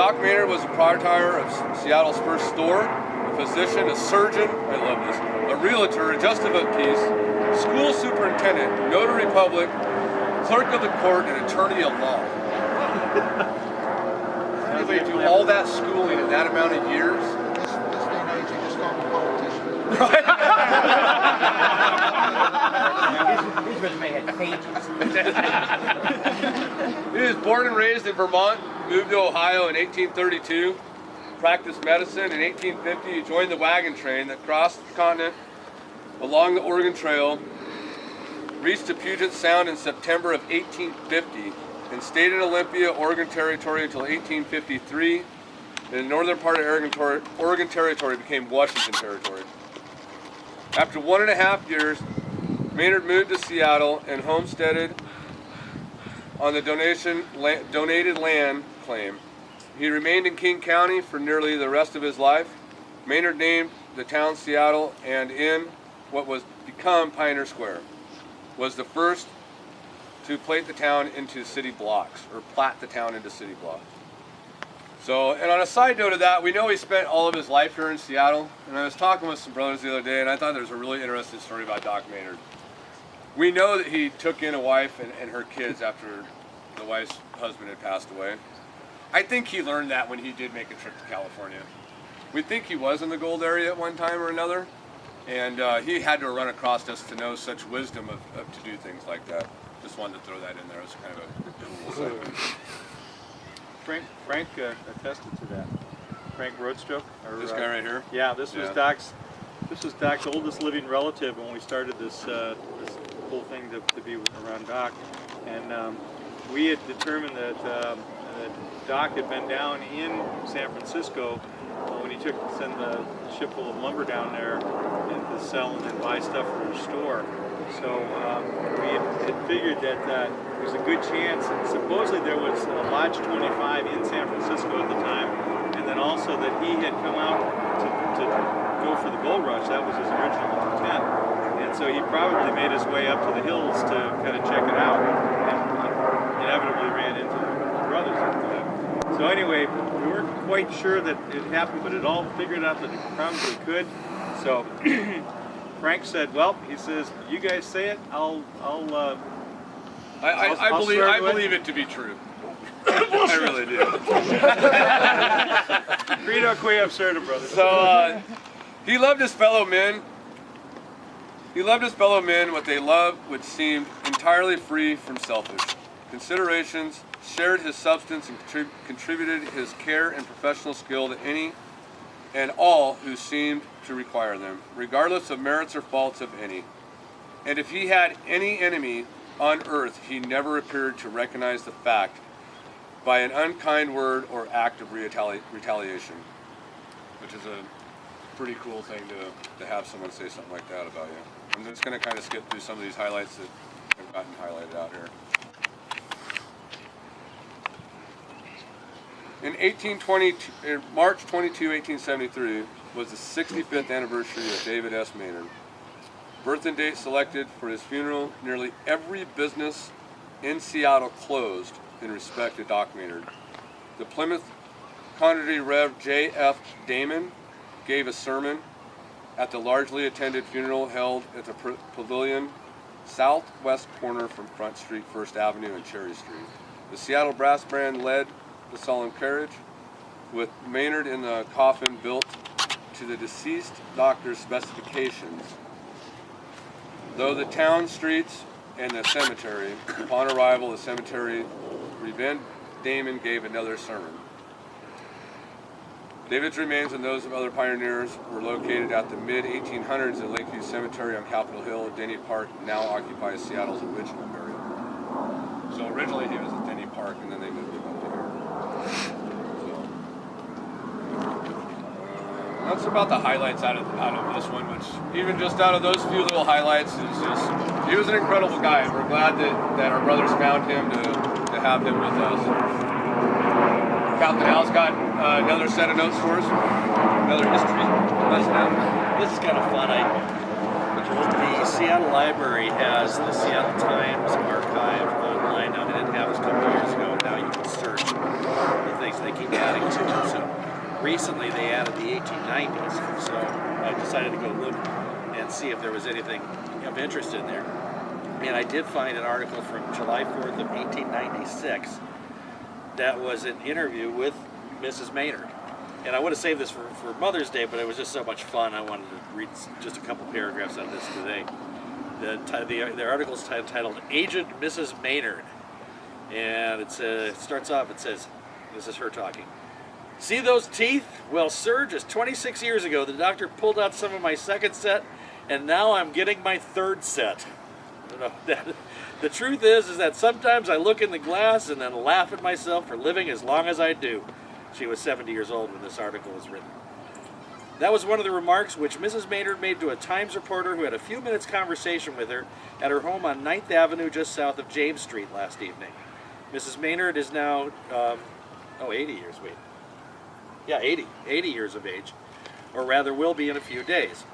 Doc Maynard was the proprietor of Seattle's first store, a physician, a surgeon, I love this, a realtor, a justice of peace, school superintendent, notary public, clerk of the court, and attorney at law. Anybody do all that schooling in that amount of years? This day and age, you just call me politician. His resume had pages. He was born and raised in Vermont, moved to Ohio in 1832, practiced medicine. In 1850, he joined the wagon train that crossed the continent along the Oregon Trail, reached to Puget Sound in September of 1850, and stayed in Olympia, Oregon Territory until 1853. And the northern part of Oregon Territory became Washington Territory. After 1.5 years, Maynard moved to Seattle and homesteaded on the donated land claim. He remained in King County for nearly the rest of his life. Maynard named the town Seattle, and in what was become Pioneer Square, was the first to plate the town into city blocks, or plat the town into city blocks. So, and on a side note of that, we know he spent all of his life here in Seattle, and I was talking with some brothers the other day, and I thought there was a really interesting story about Doc Maynard. We know that he took in a wife and her kids after the wife's husband had passed away. I think he learned that when he did make a trip to California. We think he was in the gold area at one time or another, and he had to run across us to know such wisdom of to do things like that. Just wanted to throw that in there as kind of a cool segment. Frank attested to that. Frank Roadstroke. This guy right here? Yeah, this was Doc's oldest living relative when we started this whole thing to be around Doc, and we had determined that Doc had been down in San Francisco when he send the ship full of lumber down there and to sell and then buy stuff for his store. So we had figured that it was a good chance, and supposedly there was a Lodge 25 in San Francisco at the time, and then also that he had come out to go for the gold rush. That was his original intent. And so he probably made his way up to the hills to kind of check it out, and inevitably ran into the brothers after that. So anyway, we weren't quite sure that it happened, but it all figured out that it probably could. So Frank said, "Well," he says, "you guys say it. I believe it to be true. I really do." Credo qui absurdum, brother. So he loved his fellow men. He loved his fellow men what they loved, which seemed entirely free from selfish considerations, shared his substance, and contributed his care and professional skill to any and all who seemed to require them, regardless of merits or faults of any. And if he had any enemy on earth, he never appeared to recognize the fact by an unkind word or act of retaliation, which is a pretty cool thing to have someone say something like that about you. I'm just going to kind of skip through some of these highlights that have gotten highlighted out here. In March 22, 1873, was the 65th anniversary of David S. Maynard. Birth and date selected for his funeral, nearly every business in Seattle closed in respect to Doc Maynard. The Plymouth Connerty Rev. J.F. Damon gave a sermon at the largely attended funeral held at the Pavilion, southwest corner from Front Street, 1st Avenue, and Cherry Street. The Seattle Brass Band led the solemn carriage, with Maynard in the coffin built to the deceased doctor's specifications. Though the town streets and the cemetery, upon arrival, the cemetery, Rev. Damon gave another sermon. David's remains and those of other pioneers were located at the mid-1800s in Lakeview Cemetery on Capitol Hill. Denny Park now occupies Seattle's original burial. So originally he was at Denny Park, and then they moved him up to here. So that's about the highlights out of this one, which even just out of those few little highlights is just, he was an incredible guy. We're glad that our brothers found him to have him with us. Captain Al's got another set of notes for us, another history lesson. This is kind of fun. The Seattle Library has the Seattle Times archive online. Now, they didn't have this a couple years ago. Now you can search the things they keep adding to recently they added the 1890s, so I decided to go look and see if there was anything of interest in there. And I did find an article from July 4th of 1896 that was an interview with Mrs. Maynard. And I would have saved this for Mother's Day, but it was just so much fun. I wanted to read just a couple paragraphs on this today. The article is titled "Aged Mrs. Maynard," and it starts off. It says, "This is her talking. See those teeth? Well, sir, just 26 years ago, the doctor pulled out some of my second set, and now I'm getting my third set. The truth is that sometimes I look in the glass and then laugh at myself for living as long as I do." She was 70 years old when this article was written. That was one of the remarks which Mrs. Maynard made to a Times reporter who had a few minutes conversation with her at her home on 9th Avenue just south of James Street last evening. Mrs. Maynard is now, 80 years, wait. Yeah, 80 years of age, or rather will be in a few days.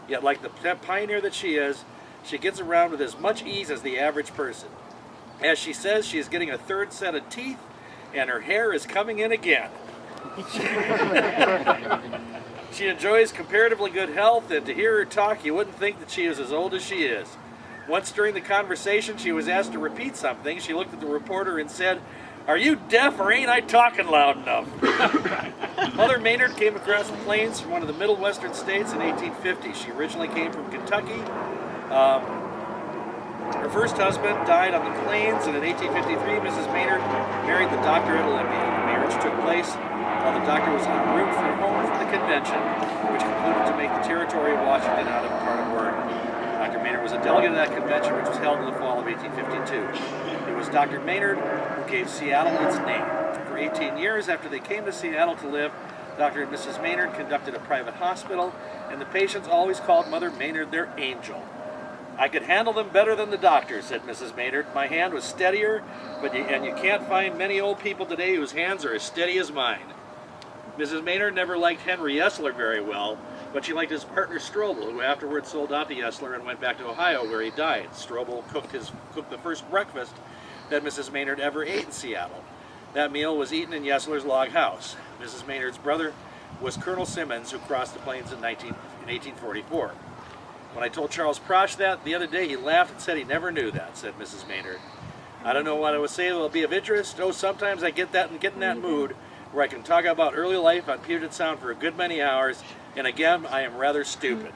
Yet like the pioneer that she is, she gets around with as much ease as the average person. As she says, she is getting a third set of teeth, and her hair is coming in again. She enjoys comparatively good health, and to hear her talk, you wouldn't think that she is as old as she is. Once during the conversation, she was asked to repeat something. She looked at the reporter and said, "Are you deaf or ain't I talking loud enough?" Mother Maynard came across the plains from one of the middle western states in 1850. She originally came from Kentucky. Her first husband died on the plains, and in 1853, Mrs. Maynard married the doctor at Olympia. The marriage took place while the doctor was en route for home from the convention, which concluded to make the territory of Washington out of a part of Oregon. Dr. Maynard was a delegate at that convention, which was held in the fall of 1852. It was Dr. Maynard who gave Seattle its name. For 18 years after they came to Seattle to live, Dr. and Mrs. Maynard conducted a private hospital, and the patients always called Mother Maynard their angel. "I could handle them better than the doctor," said Mrs. Maynard. "My hand was steadier, and you can't find many old people today whose hands are as steady as mine." Mrs. Maynard never liked Henry Yesler very well, but she liked his partner Strobel, who afterwards sold out to Yesler and went back to Ohio, where he died. Strobel cooked the first breakfast that Mrs. Maynard ever ate in Seattle. That meal was eaten in Yesler's log house. Mrs. Maynard's brother was Colonel Simmons, who crossed the plains in 1844. "When I told Charles Prosh that the other day, he laughed and said he never knew that," said Mrs. Maynard. "I don't know what I would say that will be of interest. Oh, sometimes I get in that mood where I can talk about early life on Puget Sound for a good many hours, and again, I am rather stupid.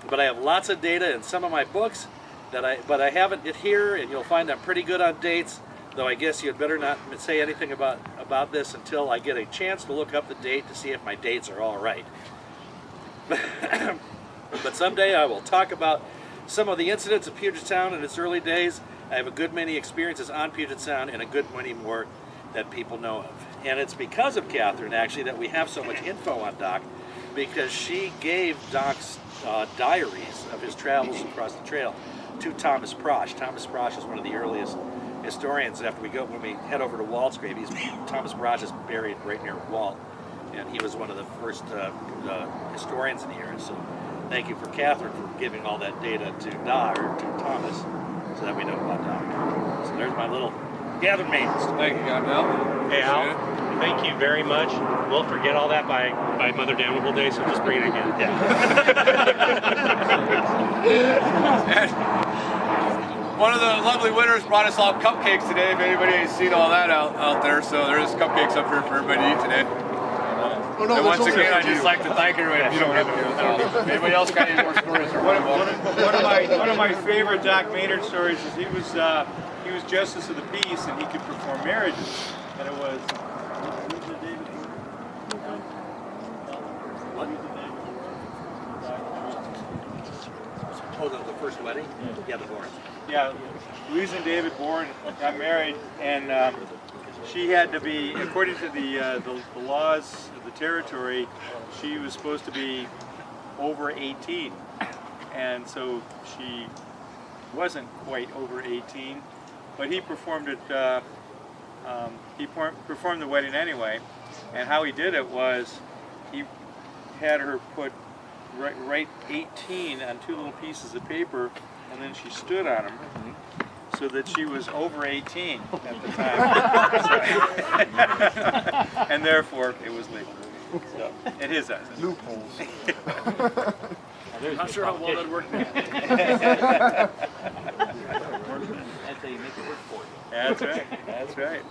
But I have lots of data in some of my books, but I haven't it here, and you'll find I'm pretty good on dates, though I guess you'd better not say anything about this until I get a chance to look up the date to see if my dates are all right. But someday I will talk about some of the incidents of Puget Sound in its early days. I have a good many experiences on Puget Sound and a good many more that people know of." And it's because of Catherine, actually, that we have so much info on Doc, because she gave Doc's diaries of his travels across the trail to Thomas Prosh. Thomas Prosh is one of the earliest historians. When we head over to Walt's grave, Thomas Prosh is buried right near Walt, and he was one of the first historians in the area. So thank you for Catherine for giving all that data to Doc, or to Thomas, so that we know about Doc. So there's my little gather maintenance. Thank you, Al. Hey, Al, thank you very much. We'll forget all that by Mother Damnable Day, so just bring it again. And one of the lovely winners brought us all cupcakes today, if anybody has seen all that out there. So there's cupcakes up here for everybody to eat today. And once again, I'd just like to thank everybody for showing up here. Anybody else got any more stories? One of my favorite Doc Maynard stories is he was Justice of the Peace, and he could perform marriages. And it was... What? Oh, the first wedding? Yeah, the Bourne. Yeah, Louise and David Bourne got married, and she had to be, according to the laws of the territory, she was supposed to be over 18, and so she wasn't quite over 18, but he performed it. He performed the wedding anyway, and how he did it was he had her write 18 on two little pieces of paper, and then she stood on them, so that she was over 18 at the time. And therefore, it was legal. So, in his eyes. Loopholes. Not sure how well that worked. That's how you make it work for you. That's right. That's right.